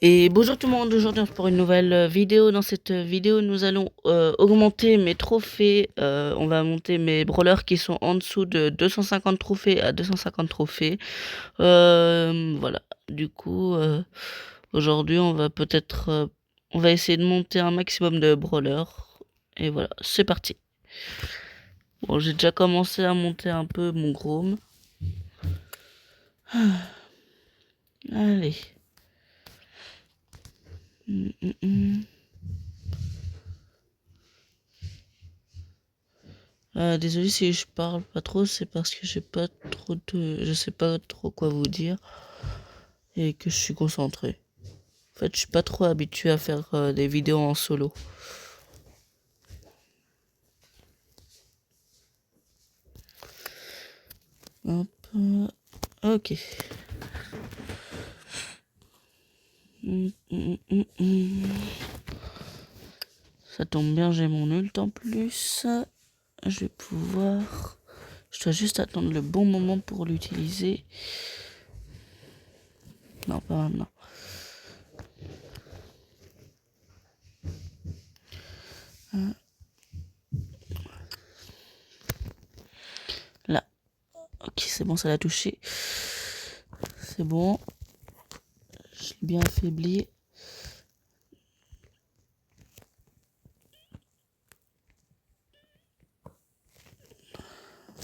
Et bonjour tout le monde, aujourd'hui on se pour une nouvelle vidéo. Dans cette vidéo, nous allons augmenter mes trophées. On va monter mes brawlers qui sont en dessous de 250 trophées à 250 trophées. Voilà, du coup, aujourd'hui on va on va essayer de monter un maximum de brawlers. Et voilà, c'est parti. Bon, j'ai déjà commencé à monter un peu mon Chrome. Allez. Désolé si je parle pas trop, c'est parce que je sais pas trop quoi vous dire et que je suis concentré. En fait, je suis pas trop habitué à faire des vidéos en solo. Hop, ok. Ça tombe bien, j'ai mon ult en plus. Je vais pouvoir... Je dois juste attendre le bon moment pour l'utiliser. Non, pas maintenant. Là. Ok, c'est bon, ça l'a touché. C'est bon. Je l'ai bien affaibli.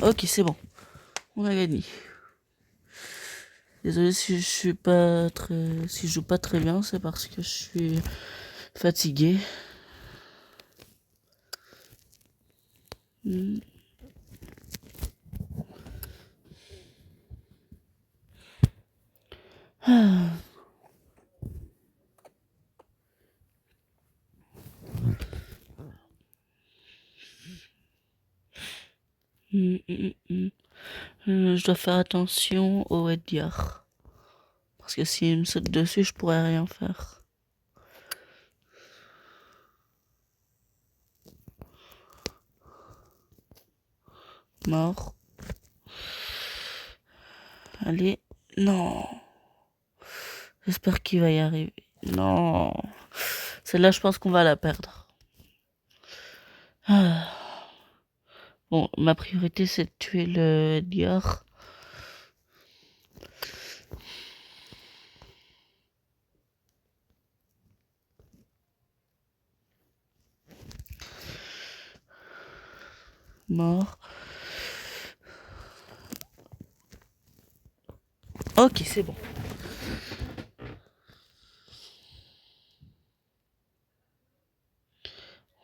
Ok, c'est bon. On a gagné. Désolé si si je joue pas très bien, c'est parce que je suis fatigué. Je dois faire attention au Edgar. Parce que s'il me saute dessus, je pourrais rien faire. Mort. Allez. Non. J'espère qu'il va y arriver. Non. Celle-là, je pense qu'on va la perdre. Bon, ma priorité, c'est de tuer le Edgar. Mort. Ok, c'est bon.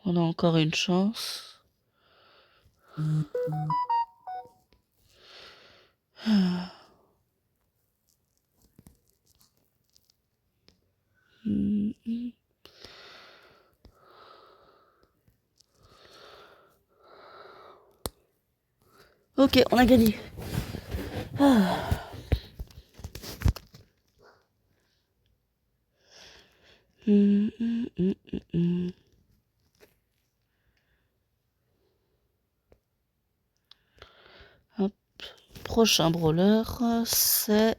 On a encore une chance. Ok, on a gagné. Hop. Prochain brawler, c'est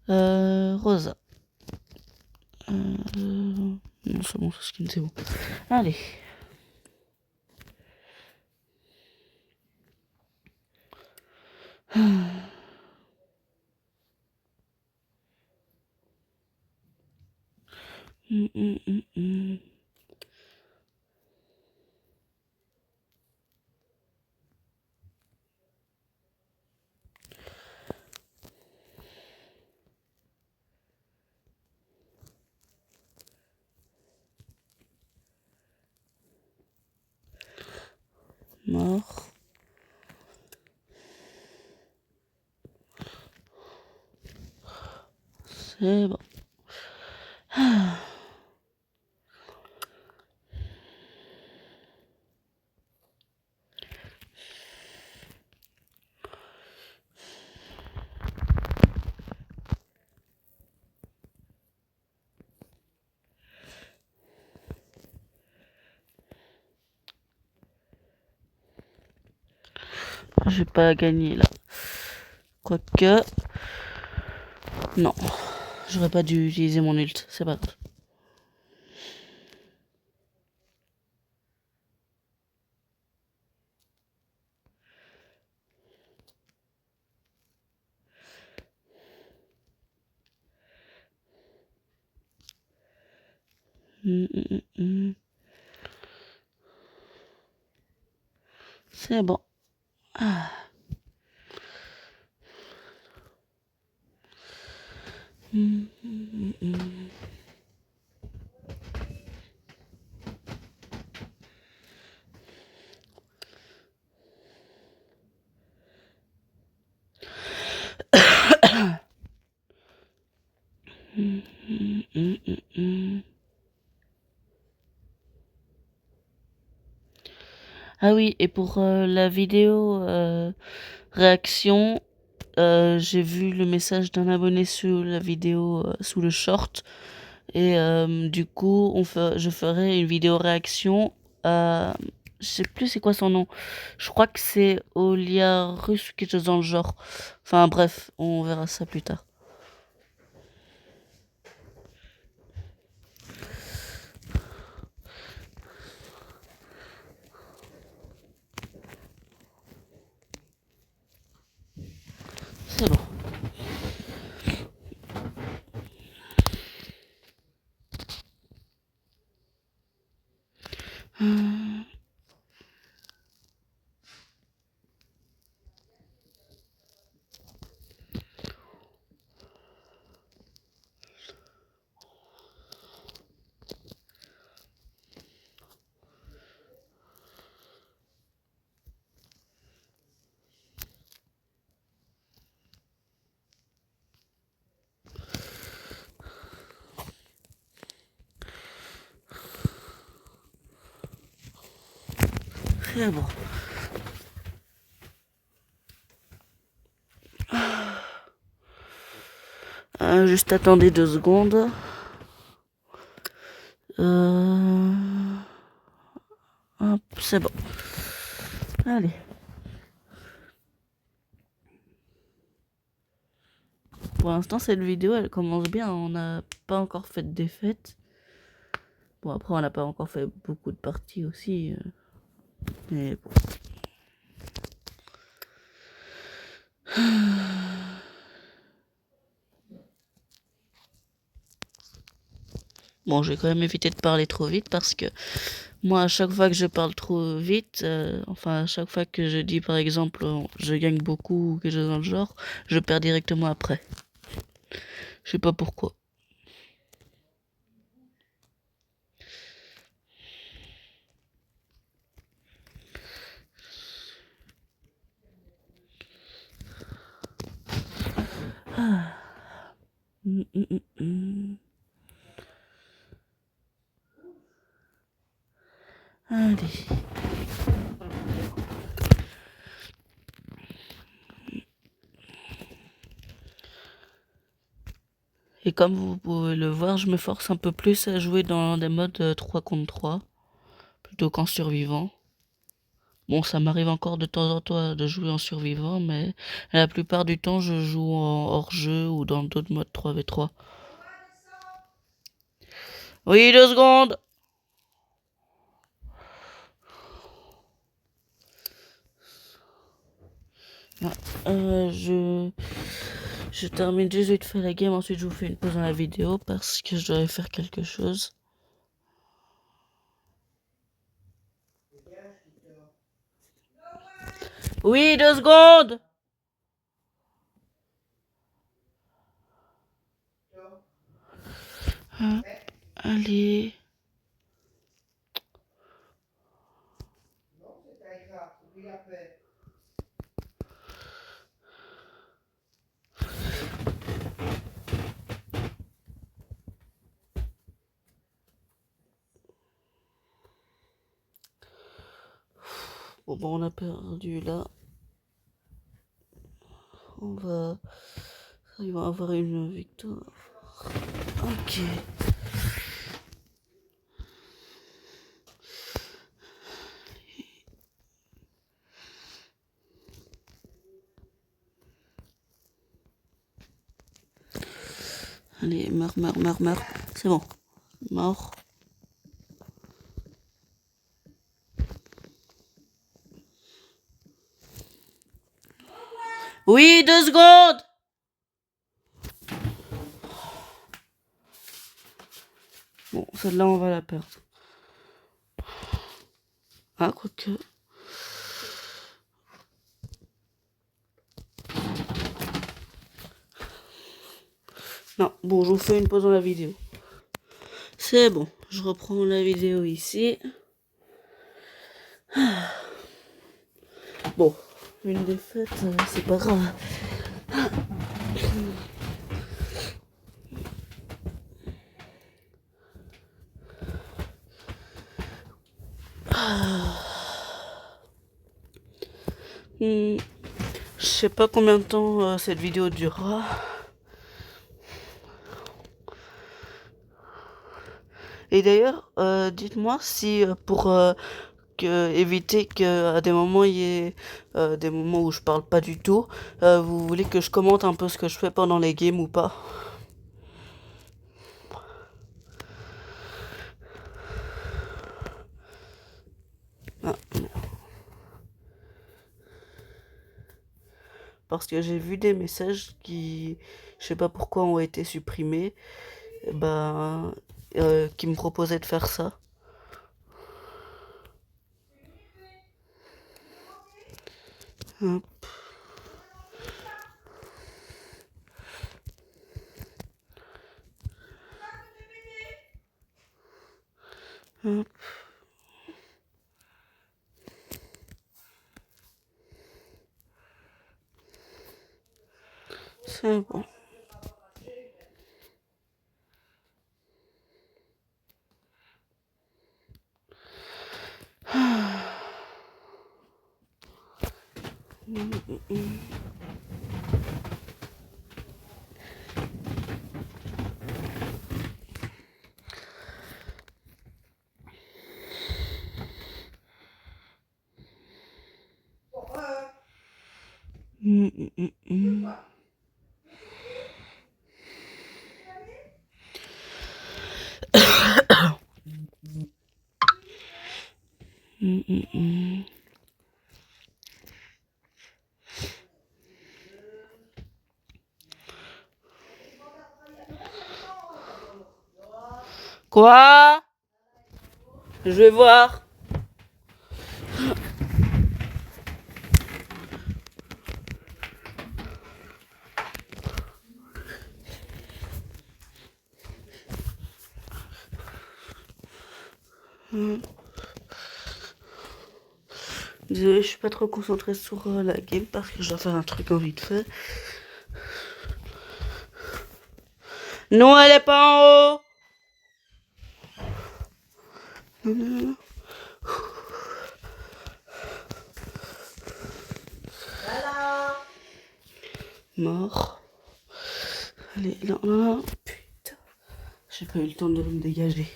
Rosa. Non, c'est bon, ce skin, c'est bon. Allez. Mort. C'est bon. J'ai pas gagné là. Quoique. Non. J'aurais pas dû utiliser mon ult, c'est pas grave. C'est bon. Ah. Ah oui, et pour la vidéo réaction, j'ai vu le message d'un abonné sous la vidéo, sous le short. Et du coup, je ferai une vidéo réaction à... Je sais plus c'est quoi son nom. Je crois que c'est Oliarus ou quelque chose dans le genre. Enfin bref, on verra ça plus tard. C'est bon. C'est bon. Juste attendez 2 secondes. Hop, c'est bon. Allez. Pour l'instant, cette vidéo, elle commence bien. On n'a pas encore fait de défaite. Bon, après, on n'a pas encore fait beaucoup de parties aussi. Mais bon. Bon, je vais quand même éviter de parler trop vite parce que moi, à chaque fois que je parle trop vite, enfin, à chaque fois que je dis, par exemple, je gagne beaucoup ou quelque chose dans le genre, je perds directement après. Je sais pas pourquoi. Ah. Allez. Et comme vous pouvez le voir, je me force un peu plus à jouer dans des modes 3 contre 3, plutôt qu'en survivant. Bon, ça m'arrive encore de temps en temps de jouer en survivant, mais la plupart du temps, je joue en hors-jeu ou dans d'autres modes 3v3. Oui, 2 secondes. Je termine juste vite fait la game, ensuite je vous fais une pause dans la vidéo parce que je dois aller faire quelque chose. Oui, 2 secondes. Allez. Bon, on a perdu là. Ils vont avoir une victoire. Ok. Allez, meurs, meurs, meurs, meurs. C'est bon. Mort. Oui, 2 secondes. Bon, celle-là, on va la perdre. Ah, quoique... Non, bon, je vous fais une pause dans la vidéo. C'est bon, je reprends la vidéo ici. Bon, une défaite, c'est pas grave. Je sais pas combien de temps cette vidéo durera. Et d'ailleurs, dites-moi si pour éviter qu'à des moments il y ait des moments où je parle pas du tout, vous voulez que je commente un peu ce que je fais pendant les games ou pas? Ah, parce que j'ai vu des messages qui, je sais pas pourquoi, ont été supprimés, ben, qui me proposaient de faire ça. Hop. Hop. C'est bon. Quoi? Je vais voir. Désolée, je suis pas trop concentrée sur la game parce que je dois faire un truc en vite fait. Non, elle est pas en haut. Non, non, non. Mort. Allez, non, non, non. Putain. J'ai pas eu le temps de me dégager.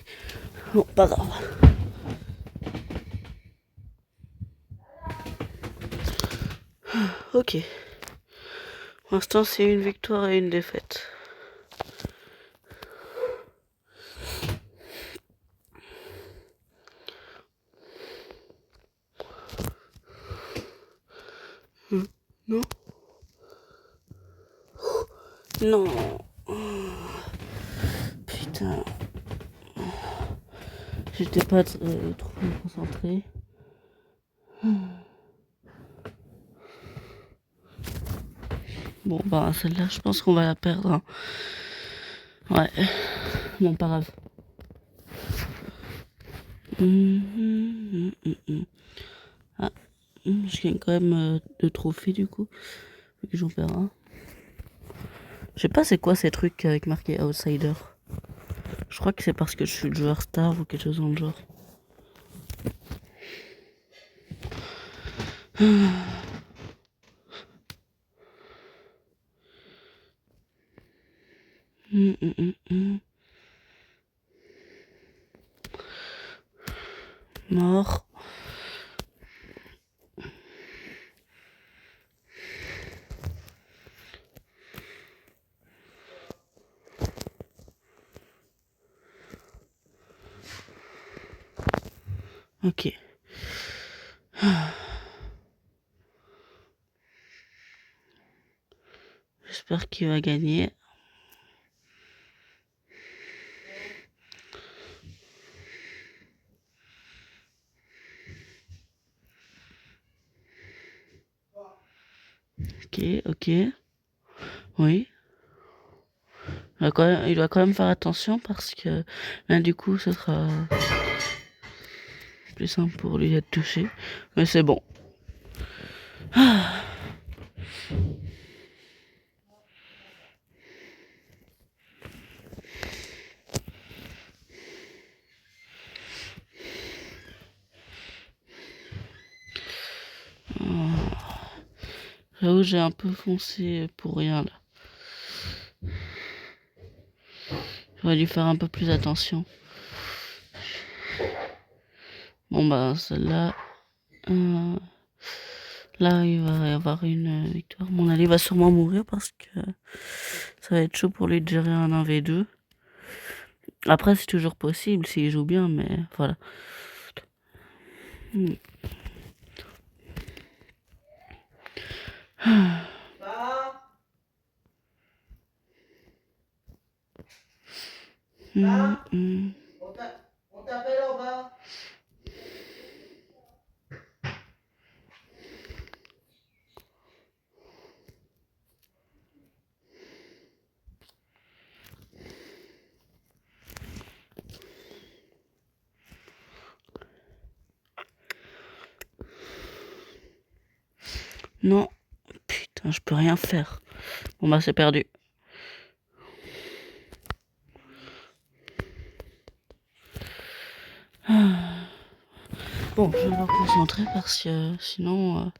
Bon, pas grave. Ok. Pour l'instant, c'est une victoire et une défaite. Non. Non. Putain. J'étais pas trop concentrée. Bon, bah, celle-là, je pense qu'on va la perdre. Hein. Ouais. Bon, pas grave. Ah, je gagne quand même 2 trophées du coup. Vu que j'en perds un. Je sais pas c'est quoi ces trucs avec marqué Outsider. Je crois que c'est parce que je suis le joueur star ou quelque chose dans le genre. Mort. Ok. J'espère qu'il va gagner. Ok, ok. Oui. Il doit quand même faire attention parce que là, du coup, ce sera plus simple pour lui d'être touché. Mais c'est bon. J'avoue, j'ai un peu foncé pour rien là. J'aurais dû faire un peu plus attention. Bon bah celle-là, là il va y avoir une victoire. Mon allié va sûrement mourir parce que ça va être chaud pour lui de gérer un 1v2. Après c'est toujours possible s'il joue bien, mais voilà. On t'appelle en bas. Non, putain, je peux rien faire. Bon bah c'est perdu. Bon, je vais me concentrer parce que sinon...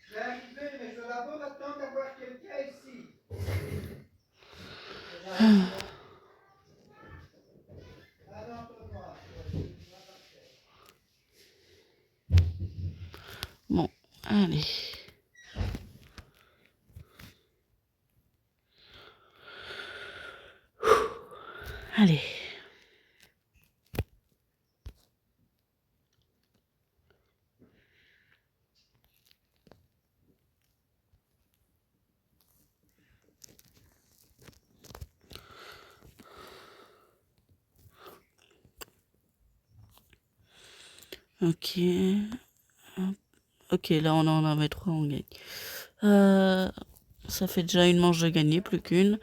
Je vais arriver, mais je vais d'abord attendre d'avoir quelqu'un ici. Bon, allez. Allez. Ok. Ok, là on en avait 3, on gagne. Ça fait déjà une manche de gagner, plus qu'une.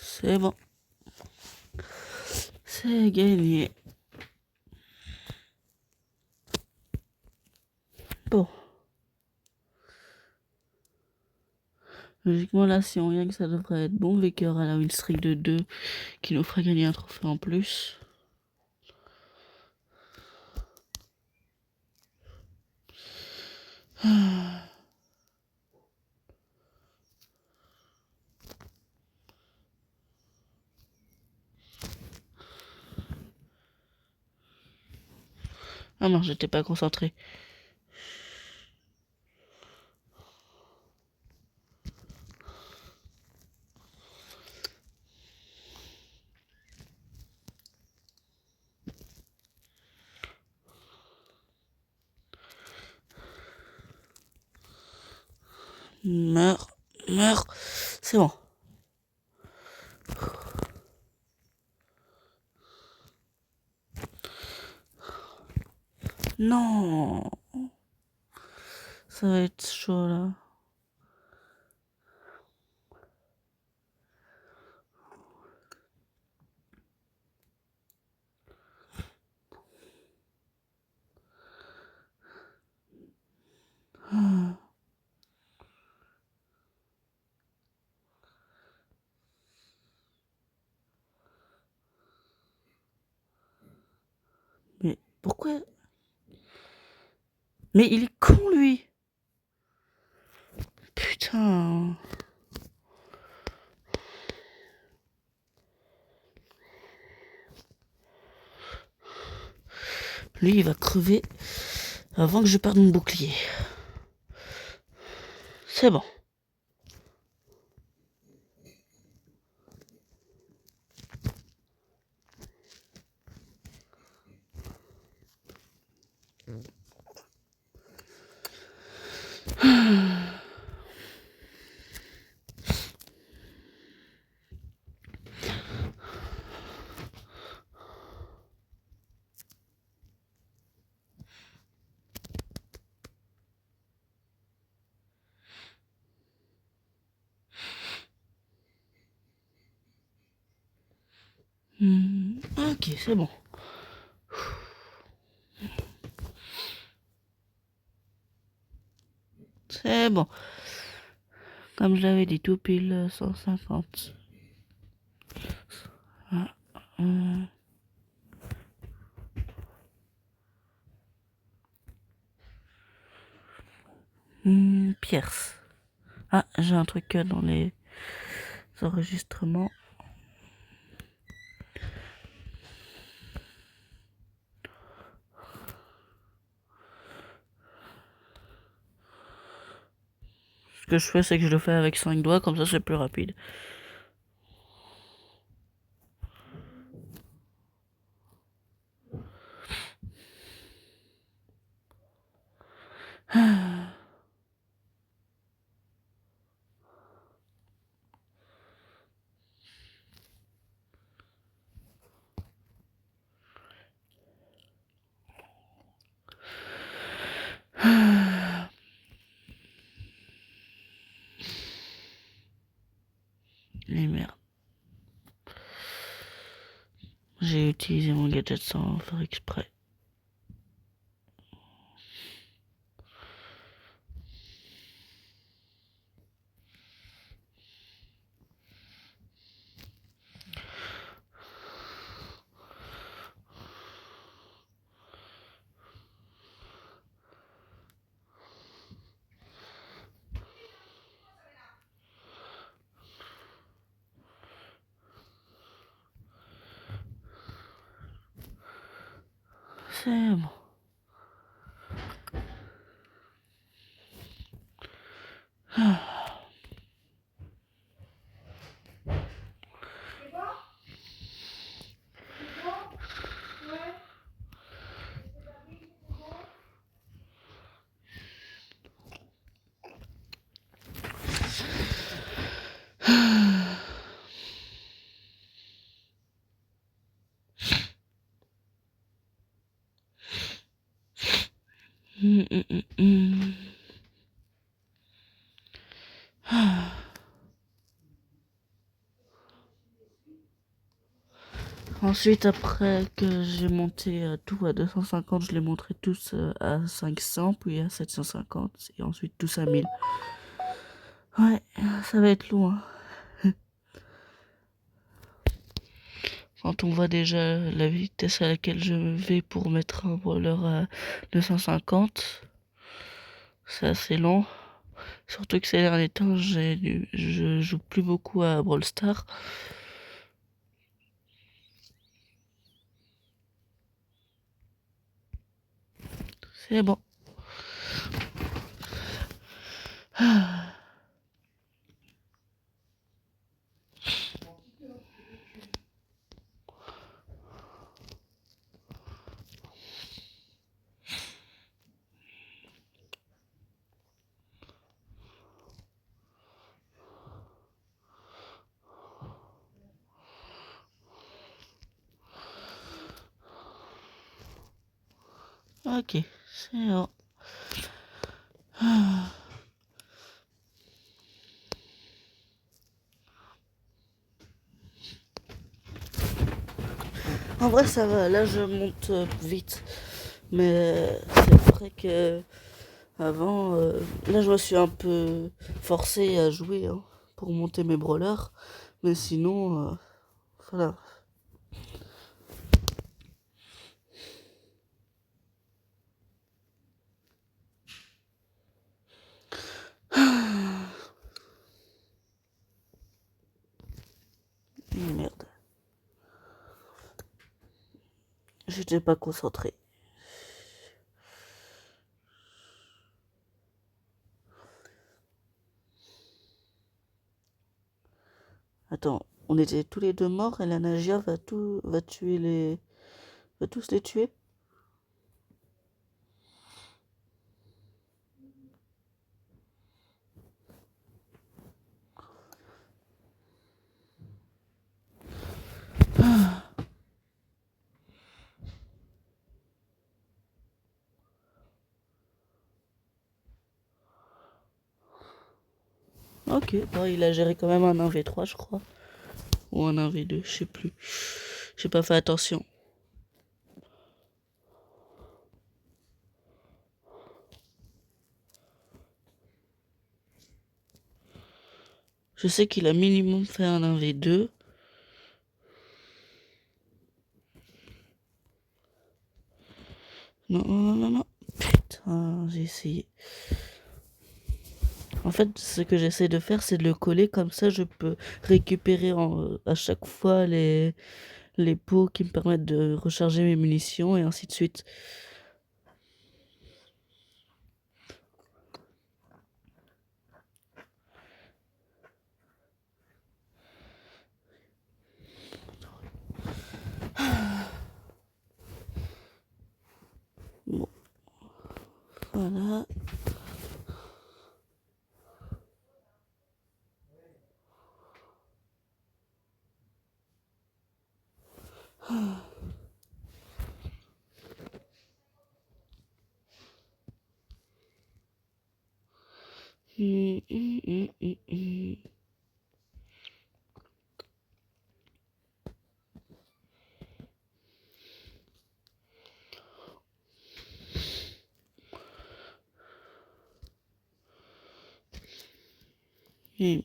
C'est bon. C'est gagné. Bon. Logiquement, là, si on gagne, ça devrait être bon, vu qu'il y aura la win streak de 2 qui nous fera gagner un trophée en plus. Ah non, j'étais pas concentré. Meurs, meurs. C'est bon. Non. Ça va être chaud là. Mais pourquoi? Mais il est con lui. Putain. Lui, il va crever avant que je perde mon bouclier. C'est bon. Ok, c'est bon. C'est bon. Comme je l'avais dit, tout pile 150. Ah, Pierce. Ah, j'ai un truc dans les enregistrements. Ce que je fais, c'est que je le fais avec 5 doigts, comme ça c'est plus rapide. Et merde. J'ai utilisé mon gadget sans faire exprès. C'est bon. C'est bon? C'est bon? Ouais. C'est bon? Ensuite, après que j'ai monté tout à 250, je les montré tous à 500, puis à 750, et ensuite tous à 1000. Ouais, ça va être loin. Quand on voit déjà la vitesse à laquelle je vais pour mettre un roller à 250, c'est assez long. Surtout que ces derniers temps, je joue plus beaucoup à Brawl Stars. C'est bon. Ok, c'est bon. En vrai, ça va. Là, je monte vite. Mais c'est vrai que avant, là, je me suis un peu forcé à jouer hein, pour monter mes brawlers. Mais sinon, voilà. J'étais pas concentré. Attends, on était tous les deux morts et la Nagia va tuer va tous les tuer? Ok, bon, il a géré quand même un 1v3 je crois. Ou un 1v2, je sais plus. J'ai pas fait attention. Je sais qu'il a minimum fait un 1v2. Non, non, non, non. Putain, j'ai essayé. En fait, ce que j'essaie de faire, c'est de le coller. Comme ça, je peux récupérer à chaque fois les pots qui me permettent de recharger mes munitions et ainsi de suite. Bon, voilà. Hum, hum, hum, hum, hum. Hum.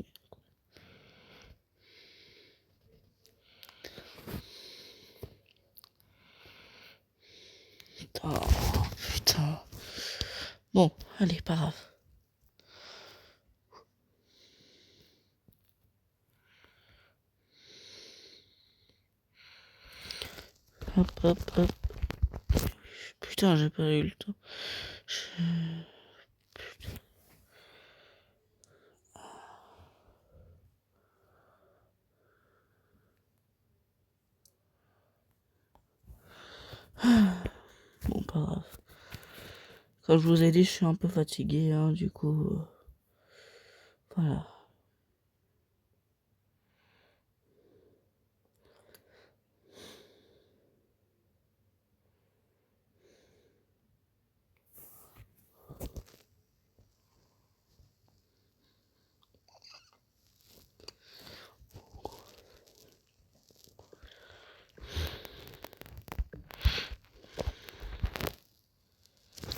Oh, putain. Bon, allez, pas grave. Hop, hop, hop. Putain, j'ai pas eu le temps. Bon, pas grave. Comme je vous ai dit, je suis un peu fatigué, hein, du coup. Voilà.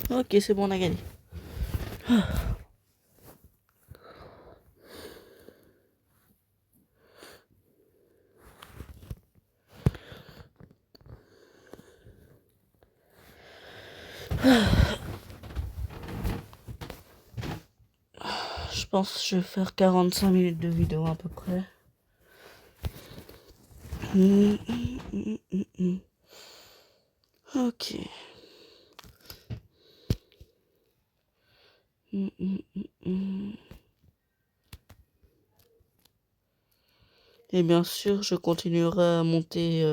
Ok, c'est bon, on a gagné. Je pense que je vais faire 45 minutes de vidéo à peu près. Ok. Et bien sûr, je continuerai à monter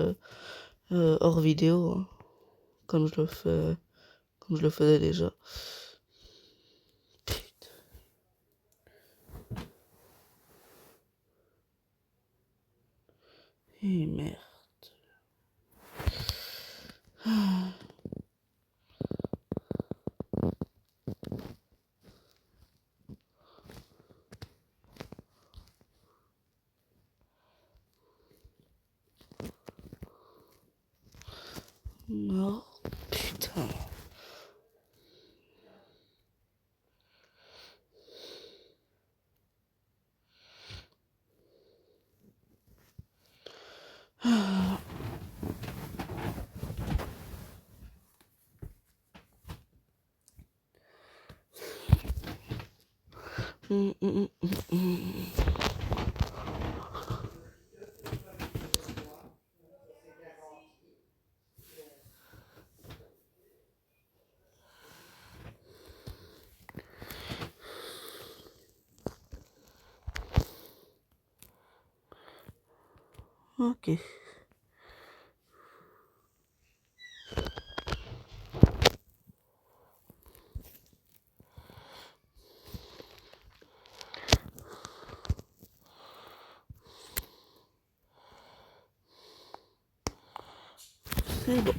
hors vidéo, hein, comme comme je le faisais déjà. Putain. Et merde. Non, putain. Ok. C'est bon.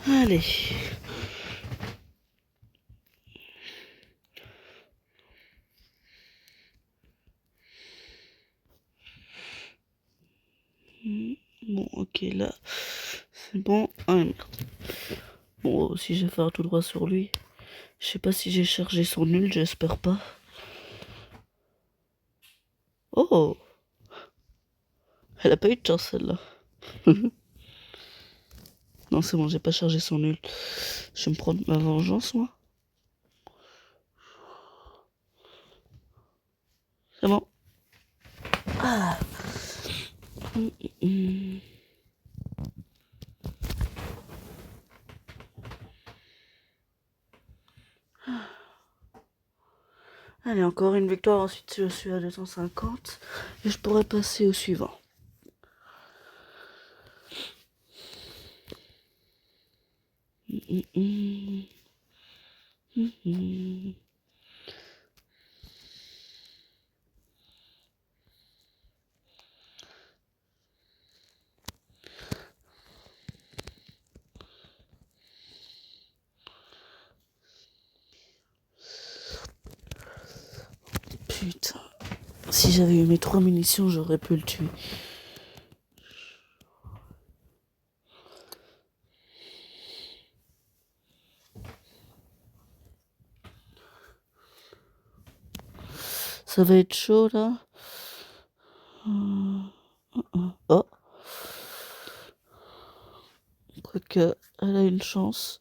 Allez. Bon, ok, là, c'est bon. Ah, merde. Bon, si je vais faire tout droit sur lui. Je sais pas si j'ai chargé son nul, j'espère pas. Oh! Elle a pas eu de chance, celle-là. Non, c'est bon, j'ai pas chargé son nul. Je vais me prendre ma vengeance, moi. C'est bon. Ah. Allez, encore une victoire. Ensuite, je suis à 250. Et je pourrais passer au suivant. Putain. Si j'avais eu mes 3 munitions, j'aurais pu le tuer. Ça va être chaud, là. Oh. Quoique, elle a une chance.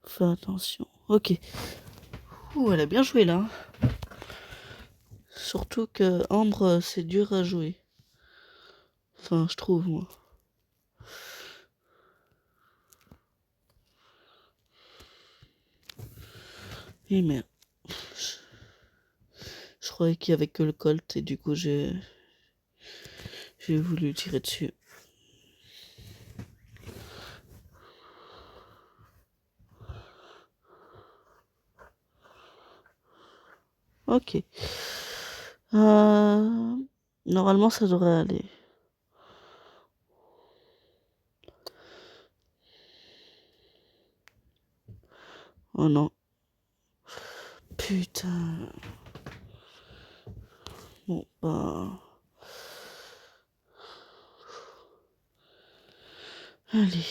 Fais attention. Ok. Ouh, elle a bien joué, là. Surtout que Ambre, c'est dur à jouer. Enfin, je trouve, moi. Et merde. Je croyais qu'il y avait que le Colt et du coup j'ai voulu tirer dessus. Ok. Normalement ça devrait aller. Oh non. Putain. Bon bah. Allez.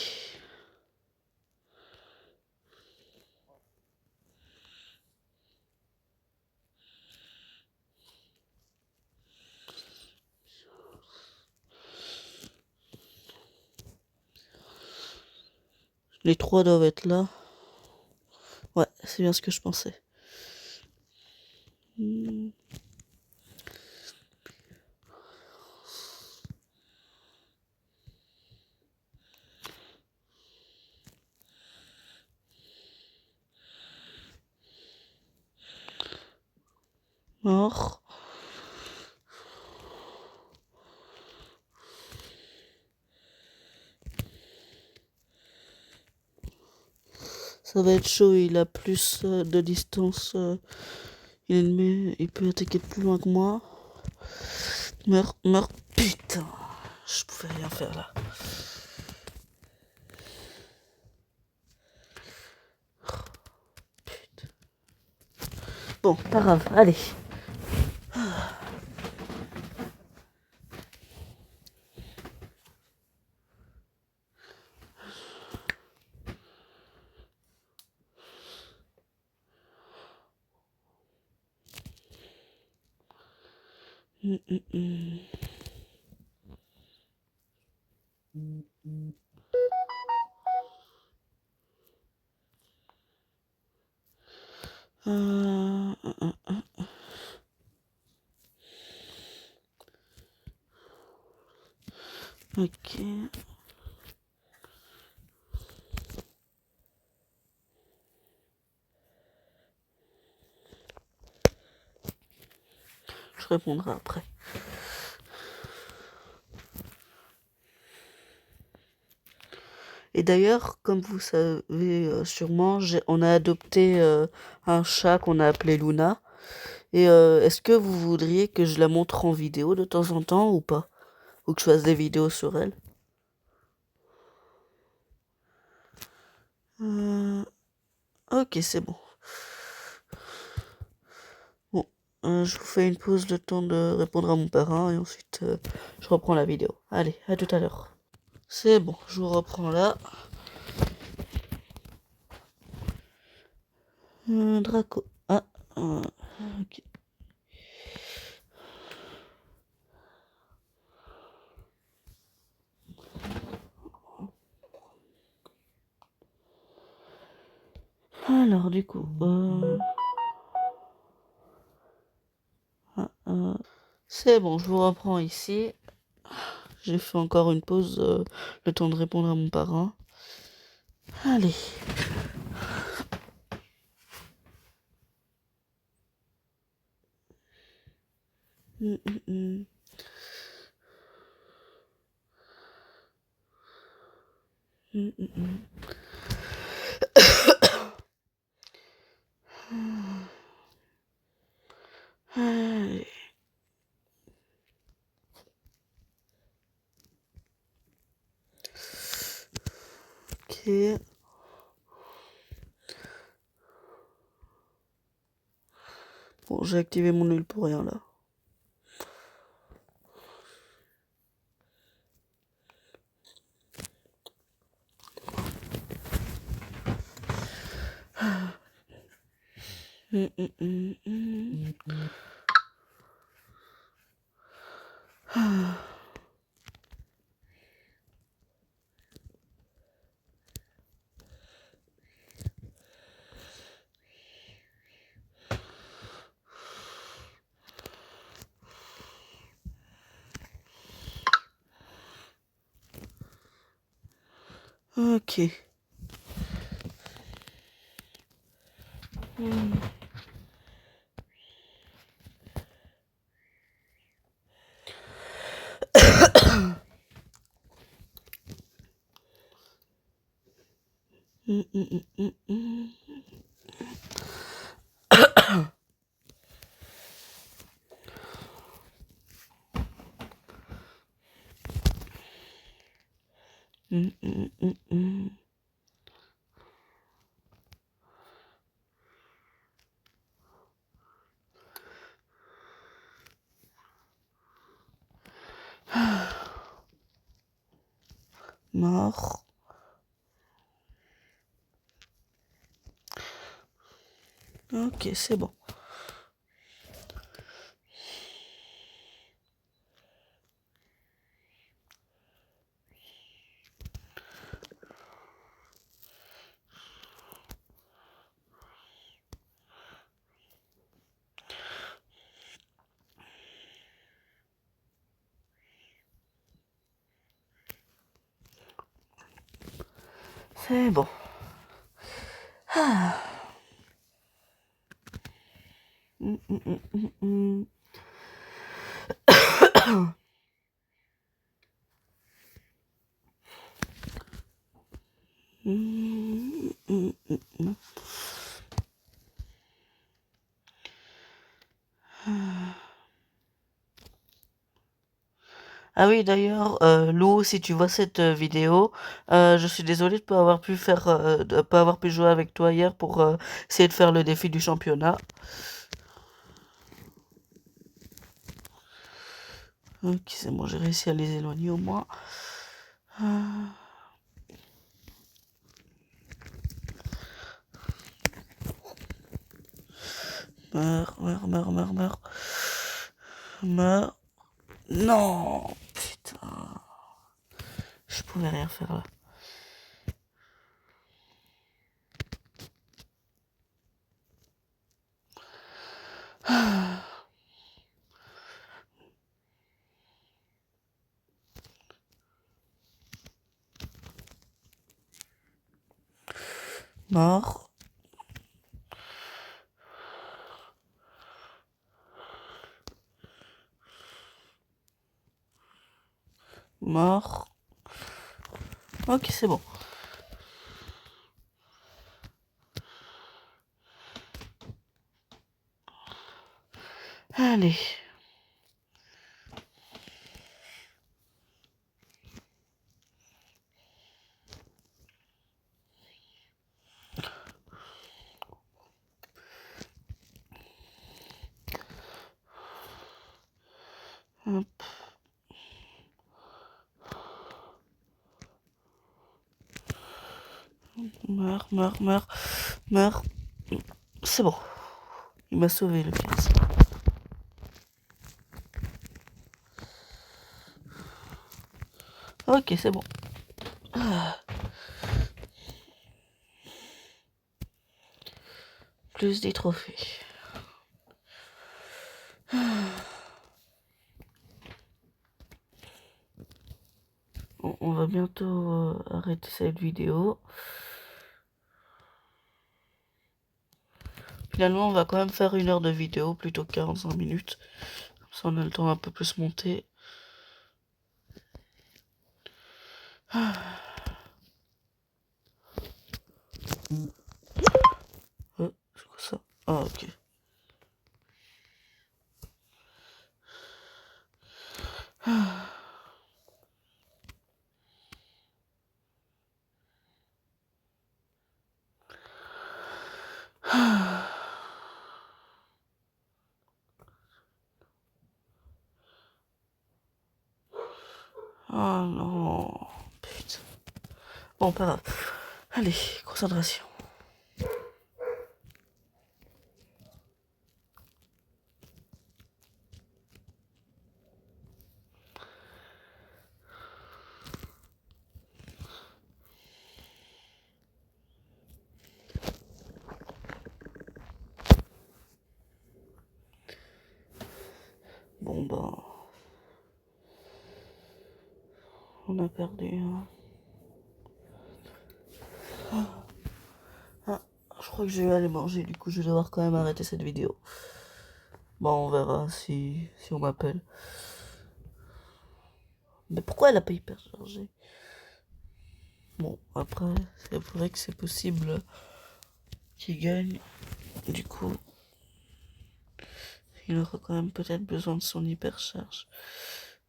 Les 3 doivent être là. Ouais, c'est bien ce que je pensais. Mort. Ça va être chaud, il a plus de distance. Il peut attaquer de plus loin que moi. Meurs, meurs. Putain. Je pouvais rien faire là. Putain. Bon, pas grave, allez. Hum, hum, hum. Euh, euh, euh, euh. Ok. Je répondrai après. Et d'ailleurs, comme vous savez sûrement, on a adopté un chat qu'on a appelé Luna. Et est-ce que vous voudriez que je la montre en vidéo de temps en temps ou pas? Ou que je fasse des vidéos sur elle? Euh, Ok, c'est bon. Bon, je vous fais une pause le temps de répondre à mon parrain et ensuite je reprends la vidéo. Allez, à tout à l'heure. C'est bon, je vous reprends là. Draco. Ah, ok. Alors, du coup, c'est bon, je vous reprends ici. J'ai fait encore une pause, le temps de répondre à mon parrain. Allez. Hum, hum, hum. Hum, hum, hum. Allez. Ok. Bon, j'ai activé mon nul pour rien là. Hum, hum, hum, hum. Ok. Hum. Hum, hum, hum, hum, hum. Hum, hum, hum, hum. Mort. Ok, c'est bon. C'est bon. Ah. Hum, hum, hum, hum, hum. Hum, hum, hum, hum. Ah oui, d'ailleurs, Lou, si tu vois cette vidéo, je suis désolée de pas avoir pu de pas avoir pu jouer avec toi hier pour essayer de faire le défi du championnat. Ok, c'est bon, j'ai réussi à les éloigner au moins. Ah. Meurs, meurs, meurs, meurs, meurs. Meurs. Non, putain. Je pouvais rien faire là. Mort. Mort. Ok, c'est bon. Allez. Hop. Meurs, meurs, meurs, meurs. C'est bon. Il m'a sauvé le 15. Ok, c'est bon. Plus des trophées. On va bientôt arrêter cette vidéo. Finalement, on va quand même faire 1 heure de vidéo plutôt que 45 minutes. Comme ça, on a le temps un peu plus monter. C'est quoi ça? Ah, ok. Oh non. Putain. Bon, pas grave. Allez, concentration. Bon, ben. On a perdu. Hein. Ah, je crois que je vais aller manger. Du coup, je vais devoir quand même arrêter cette vidéo. Bon, on verra si on m'appelle. Mais pourquoi elle a pas hyper chargé? Bon, après, c'est vrai que c'est possible qu'il gagne. Du coup, il aura quand même peut-être besoin de son hypercharge.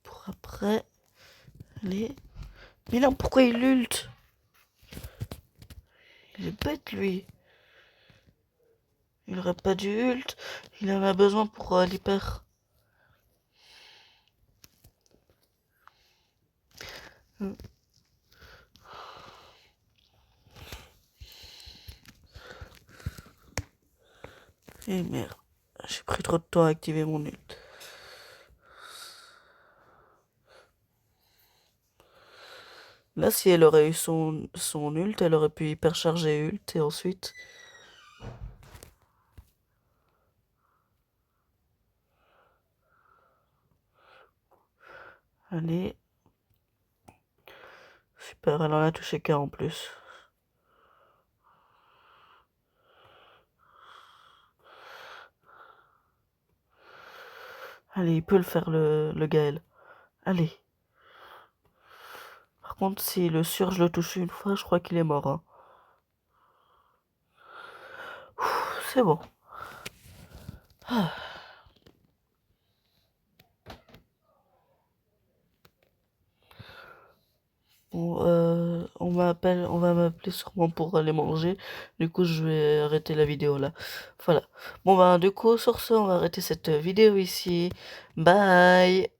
Pour après aller... Mais non, pourquoi il ult? Il est bête, lui. Il aurait pas dû ult. Il en a besoin pour l'hyper. Eh merde, j'ai pris trop de temps à activer mon ult. Là, si elle aurait eu son ult, elle aurait pu hypercharger ult et ensuite... Allez. Super, elle en a touché qu'un en plus. Allez, il peut le faire le Gaël. Allez. Par contre, si le surge le touche une fois, je crois qu'il est mort. Hein. C'est bon. Ah. Bon, on va m'appeler sûrement pour aller manger. Du coup, je vais arrêter la vidéo là. Voilà. Bon, ben, du coup, sur ce, on va arrêter cette vidéo ici. Bye!